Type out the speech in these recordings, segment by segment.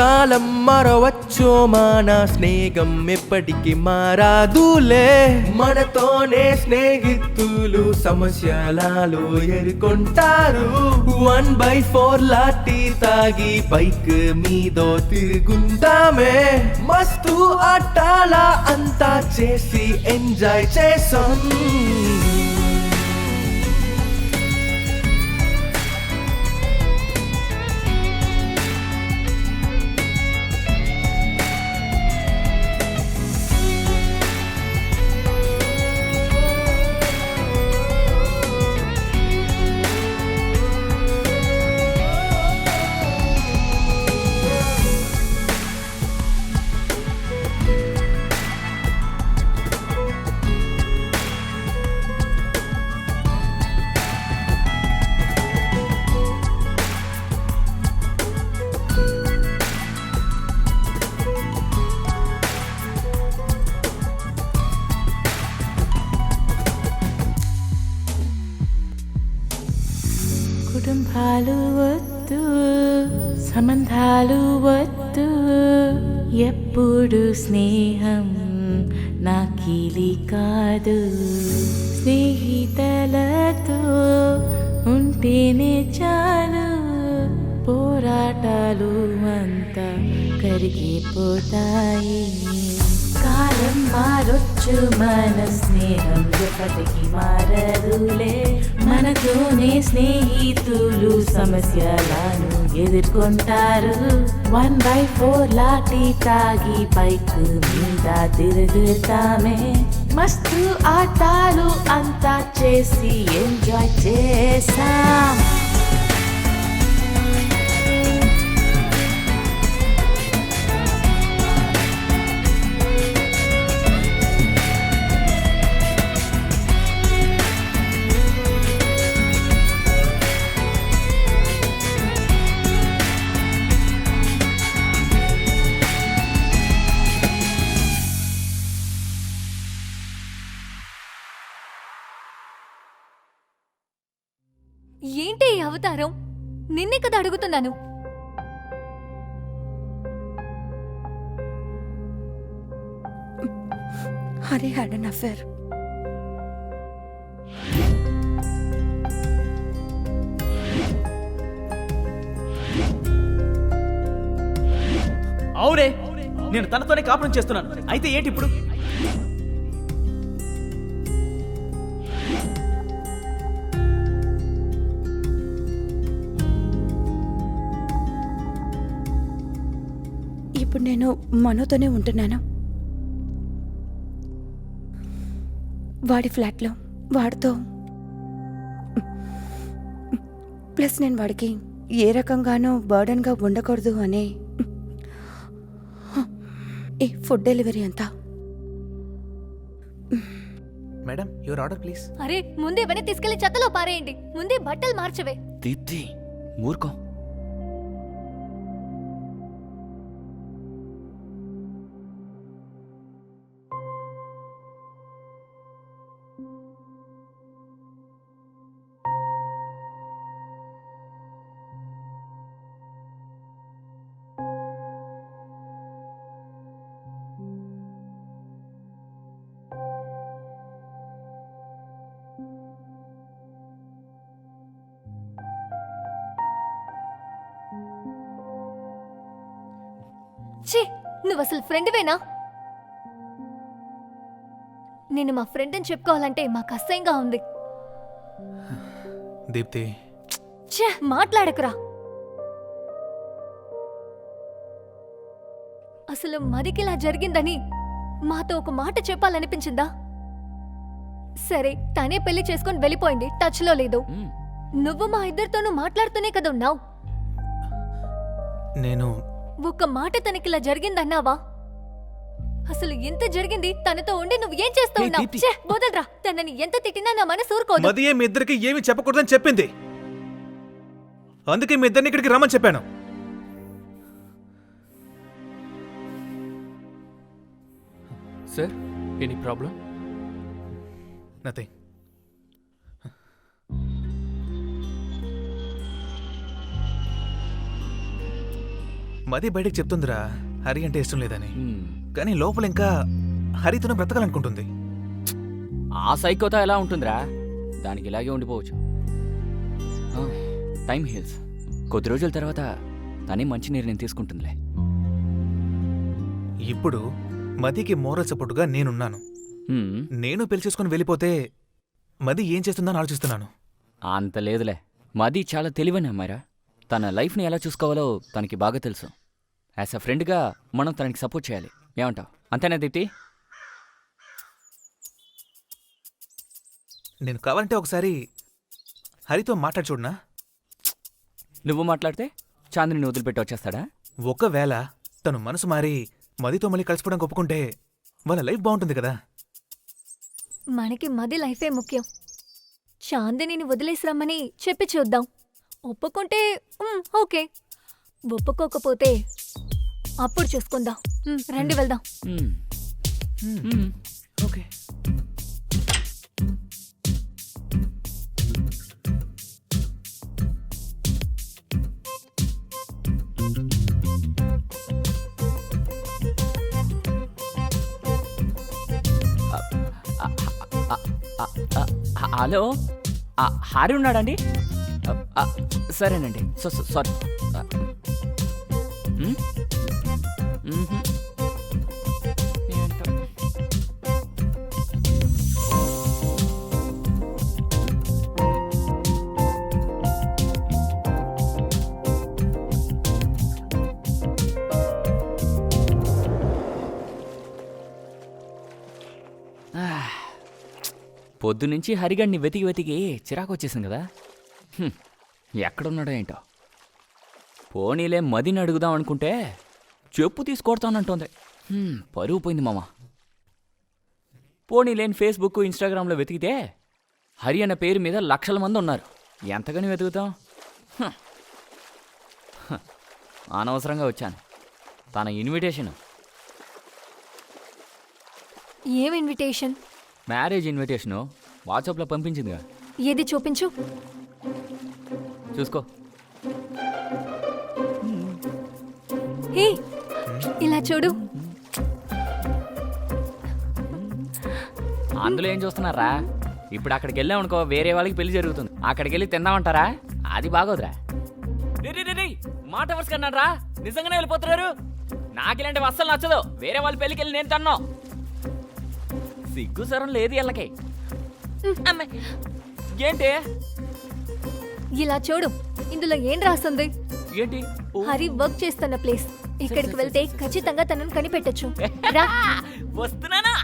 కాలం మరవచ్చో మన స్నేహం ఎప్పటికీ మారాదులే మనతోనే స్నేహితులు సమస్యలలో ఎదుర్కొంటారు 1/4 లాటి తాగి బైక్ మీదో తిరుగుంటామే మస్తు ఆటల అంతా చేసి ఎంజాయ్ చేసాం కుటుంబాలు వద్దు సంబంధాలు వద్దు ఎప్పుడు స్నేహం నాకిలి కాదు స్నేహితులతో ఉంటేనే చాలు పోరాటాలు అంతా కరిగిపోతాయి కాలం మారొచ్చు మన స్నేహం ఎప్పటికీ మారదులే మనతోనే స్నేహితులు సమస్యలను ఎదుర్కొంటారు 1/4 లాటి తాగి బైక్ మీద తిరుగుతామే మస్తు ఆటలు అంతా చేసి ఎంజాయ్ చేసాం ఏంటి ఈ అవతారం నిన్నే కదా అడుగుతున్నాను Hari had an affair. అవునే నేను తనతోనే కాపురం చేస్తున్నాను అయితే ఏంటి ఇప్పుడు ఇప్పుడు నేను మనోతోనే ఉంటున్నాను వాడి ఫ్లాట్లో వాడితో ప్లస్ నేను వాడికి ఏ రకంగానూ బర్డన్గా ఉండకూడదు అనే ఈ ఫుడ్ డెలివరీ అంతా మేడం యువర్ ఆర్డర్ ప్లీజ్ అరే ముందే ఇవన్నీ తీసుకెళ్లి చెత్తలో పారేయండి ముందే బట్టలు మార్చవే దీప్తి మూర్ఖం ఛీ నువ్వు అసలు ఫ్రెండ్వేనా నేను మా ఫ్రెండ్ అని చెప్పుకోవాలంటే మాకు అసహ్యంగా ఉంది దీప్తి ఛే మాట్లాడకురా అసలు మరికిలా జరిగిందని మాతో ఒక మాట చెప్పాలనిపించిందా సరే తనే పెళ్లి చేసుకొని వెళ్ళిపోయింది టచ్ లో లేదు నువ్వు మా ఇద్దరితోనూ మాట్లాడుతూనే కదా ఉన్నావు నేను ఒక్క మాట తనకిలా జరిగిందన్నావా అసలు ఎంత జరిగింది తనతో ఉండి నువ్వు ఏం చేస్తూ ఉన్నావు ఛే వదలరా తనని ఎంత తిట్టినా నా మనసు ఊరుకోదు మదియే మీ ఇద్దరికి ఏమీ చెప్పకూడదని చెప్పింది అందుకే మీ ఇద్దరిని ఇక్కడికి రమ్మని చెప్పాను సార్ ఎనీ ప్రాబ్లం నథింగ్ మది బయటకు చెప్తుందిరా హరి అంటే ఇష్టం లేదని. హ్మ్. కానీ లోపల ఇంకా హరితోనే బ్రతకాలనుకుంటుంది. ఆ సైకోతో ఎలా ఉంటుందిరా? దానికి ఇలాగే ఉండిపోవచ్చు. Time heels. కొద్ది రోజుల తర్వాత తనే మంచి నిర్ణయం తీసుకుంటుందిలే. ఇప్పుడు మదికి మోరల్ సపోర్టుగా నేనున్నాను. హ్మ్. నేను పెళ్లి చేసుకుని వెళ్ళిపోతే మది ఏం చేస్తుందని ఆలోచిస్తున్నాను. అంత లేదులే. మది చాలా తెలివైన అమ్మాయిరా. తన లైఫ్ని ఎలా చూసుకోవాలో తనకి బాగా తెలుసు. యాజ్ అ ఫ్రెండ్గా మనం తనకి సపోర్ట్ చేయాలి. ఏమంటావు? అంతేనా దీప్తి? నేను కావాలంటే ఒకసారి హరితో మాట్లాడి చూడనా? నువ్వు మాట్లాడితే చాందిని వదిలిపెట్టి వచ్చేస్తాడా? ఒకవేళ తను మనసు మారి మదితో మళ్ళీ కలిసిపోవడానికి ఒప్పుకుంటే వాళ్ళ లైఫ్ బాగుంటుంది కదా. మనకి మది లైఫే ముఖ్యం. చాందినిని వదిలేసి రమ్మని చెప్పి చూద్దాం. ఒప్పుకుంటే ఓకే, ఒప్పుకోకపోతే అప్పుడు చూసుకుందాం. రండి వెళ్దాం. ఓకే. హలో, హారి ఉన్నాడండి? సరేనండి. సారీ. ఏంటో. పొద్దునుంచి హరిగాడిని వెతికి వెతికి చిరాకు వచ్చేసింది కదా. ఎక్కడున్నాడో ఏంటో. పోనీలే మదిని అడుగుదాం అనుకుంటే చెప్పు తీసుకొడతానంటోంది. పరువు పోయింది మామ. పోనీలేని ఫేస్బుక్ ఇన్స్టాగ్రామ్లో వెతికితే హరి అన్న పేరు మీద లక్షల మంది ఉన్నారు. ఎంతగాని వెతుకుతాం? అనవసరంగా వచ్చాను. తన ఇన్విటేషన్, ఏం ఇన్విటేషన్? మ్యారేజ్ ఇన్విటేషను వాట్సాప్లో పంపించిందిగా. ఏది చూపించు. చూసుకో. హే, ఇలా చూడు. అందులో ఏం చూస్తున్నారా? ఇప్పుడు అక్కడికి వెళ్ళామనుకో వేరే వాళ్ళకి పెళ్లి జరుగుతుంది. అక్కడికి వెళ్ళి తిందామంటారా? అది బాగోదురా. మాట వరుస కన్నారా? నిజంగానే వెళ్ళిపోతున్నారు. నాకు ఇలాంటివి అస్సలు నచ్చదు. వేరే వాళ్ళ పెళ్లికి వెళ్ళి నేను తన్నా. సిగ్గు సరం లేదు వీళ్ళకి. ఏంటి ఇలా చూడు. ఇందులో ఏం రాస్తుంది? ఏంటి? హరి వర్క్ చేస్తున్న ప్లేస్. ఇక్కడికి వెళ్తే ఖచ్చితంగా తనను కనిపెట్టొచ్చు. రా. వస్తున్నానా?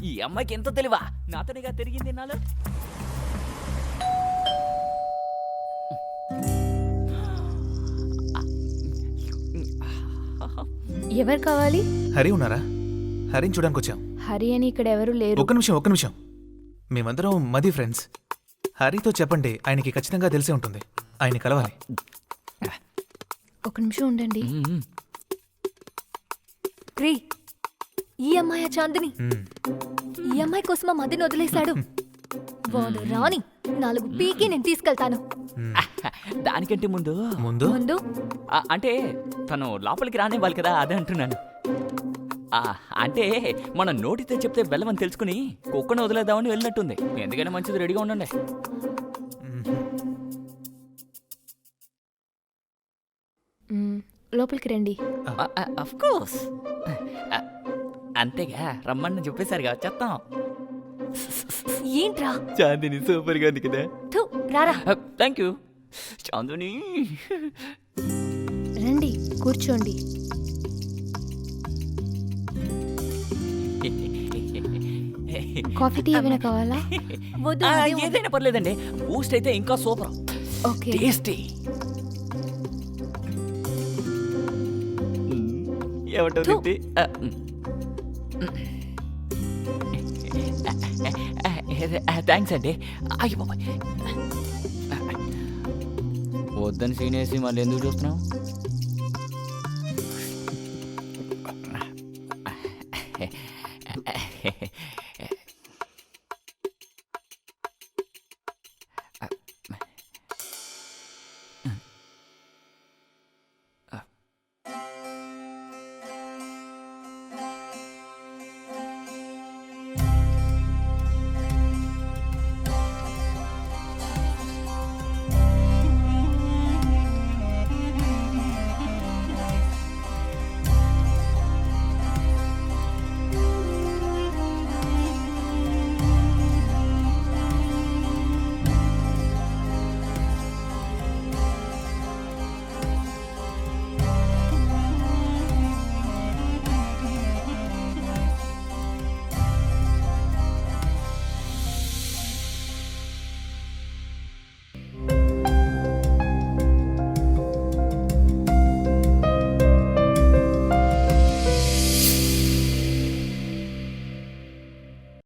ఈ అమ్మాయికి ఎంత తెలివా? నాతోనిగా తిరిగింది నాలో. ఎవరు కావాలి? హరి ఉన్నారా? హరిని చూడడానికి వచ్చాం. హరి అని ఇక్కడ ఎవరు లేరు. ఒక్క నిమిషం. మేమందరం మది ఫ్రెండ్స్. హరితో చెప్పండి, ఆయనకి ఖచ్చితంగా తెలిసే ఉంటుంది. ఆయన కలవాలి. ఒక నిమిషం ఉండండి. రే, ఈ అమ్మాయి చాందిని. ఈ అమ్మాయి కోసమా మదిని వదిలేశాడు. వాడు రాని 4 పీకి నేను తీసుకెళ్తాను. దానికంటే ముందు ముందు అంటే తను లోపలికి రానివ్వాలి కదా, అదే అంటున్నాను. అంటే మనం నోటితో చెప్తే బెల్లమని తెలుసుకుని కుక్కను వదిలేద్దామని వెళ్ళినట్టుంది. ఎందుకైనా మంచిది, రెడీగా ఉండండి. లోపలికి రండి. Of course. అంతేగా, రమ్మని చెప్పేశారుగా, చెప్తాం. ఏంట్రా? చాందిని సూపర్గా ఉంది కదా. థు, రారా. Thank you Chandini. రండి, కూర్చోండి. కాఫీ టీ ఏమైనా కావాలా? వద్దు, అదే వద్దు. ఏదైనా పర్లేదండి. బూస్ట్ అయితే ఇంకా సూపర్. ఓకే. టేస్టీ. ఏమంటుంది? థ్యాంక్స్ అండి. అయ్యో బాబాయ్, వద్దని సీనేసి మళ్ళీ ఎందుకు చూస్తున్నావు?